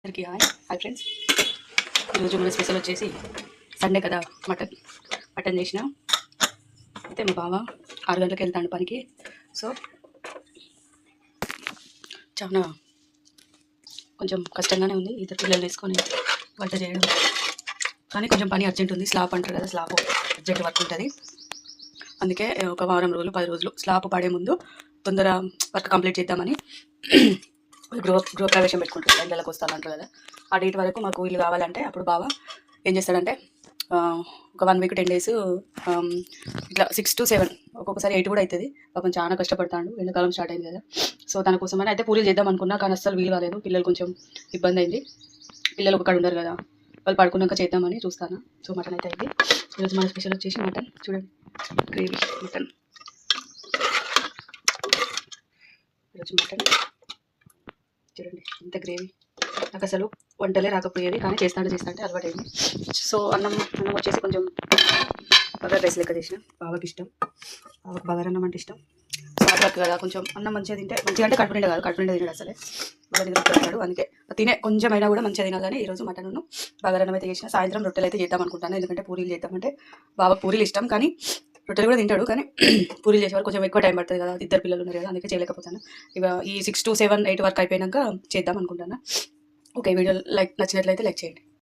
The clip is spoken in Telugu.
అందరికీ హాయ్ హాయ్ ఫ్రెండ్స్. ఈరోజు మన స్పెషల్ వచ్చేసి సండే కదా, మటన్ చేసిన. అయితే మా బావ 6 గంటలకు వెళ్తాడు పనికి. సో చాలా కొంచెం కష్టంగానే ఉంది ఇద్దరు పిల్లలు వేసుకొని వంట చేయడం, కానీ కొంచెం పని అర్జెంట్ ఉంది. స్లాబ్ అంటారు కదా, స్లాబ్ అర్జెంట్ వర్క్ ఉంటుంది. అందుకే ఒక వారం రోజులు 10 రోజులు స్లాబ్ పడే ముందు తొందర వర్క్ కంప్లీట్ చేద్దామని గృహప్రవేశం పెట్టుకుంటారు. ఎండలకు వస్తానంటారు కదా, ఆ డేట్ వరకు మాకు ఇల్లు కావాలంటే అప్పుడు బావ ఏం చేస్తాడంటే ఒక 1 వీక్ 10 డేస్ ఇట్లా 6 to 7 ఒక్కొక్కసారి 8 కూడా అవుతుంది. పాపం చాలా కష్టపడతాడు, ఎండాకాలం స్టార్ట్ అయింది కదా. సో తన కోసమని అయితే పూరీలు చేద్దాం అనుకున్నా, కానీ అస్సలు వీలు కాలేదు. పిల్లలు కొంచెం ఇబ్బంది అయింది, పిల్లలు ఒక ఉండరు కదా, వాళ్ళు పడుకున్నాక చేద్దామని చూస్తాను. సో మటన్ అయితే అయింది. ఈరోజు మన స్పెషల్ వచ్చేసి మటన్. చూడండి, గ్రేవీ మటన్. ఈరోజు మటన్ చూడండి ఇంత గ్రేవీ. నాకు అసలు వంటలే రాకపోయేది, కానీ చేస్తాంటే అలవాటైంది. సో అన్నం వచ్చేసి కొంచెం బగారా రైస్ లెక్క చేసిన. బావకి ఇష్టం, బావకి బగారా అన్నం అంటే ఇష్టం. హార్డ్ వర్క్ కదా, కొంచెం అన్నం మంచిగా తింటే, మంచిగా అంటే కడుపు నిండా కాదు, కడుపు నిండా తినడు అసలే, బాగా తింటాడు. అందుకే తినే కొంచెం అయినా కూడా మంచిగా తినాలని ఈరోజు మటన్ బగారా అన్నం అయితే చేసిన. సాయంత్రం రొట్టెలు అయితే చేద్దాం అనుకుంటాను, ఎందుకంటే పూరీలు చేద్దామంటే బావకు పూరీలు ఇష్టం, కానీ రొట్టెలు కూడా తింటాడు. కానీ పూరీలు చేసేవారు కొంచెం ఎక్కువ టైం పడుతుంది కదా, ఇద్దరు పిల్లలు ఉన్నారు కదా, అందుకే చేయలేకపోతాను. ఇక ఈ 6 to 7 8 వరకు అయిపోయాక చేద్దాం అనుకుంటాను. ఓకే, వీడియో నచ్చినట్లయితే లైక్ చేయండి.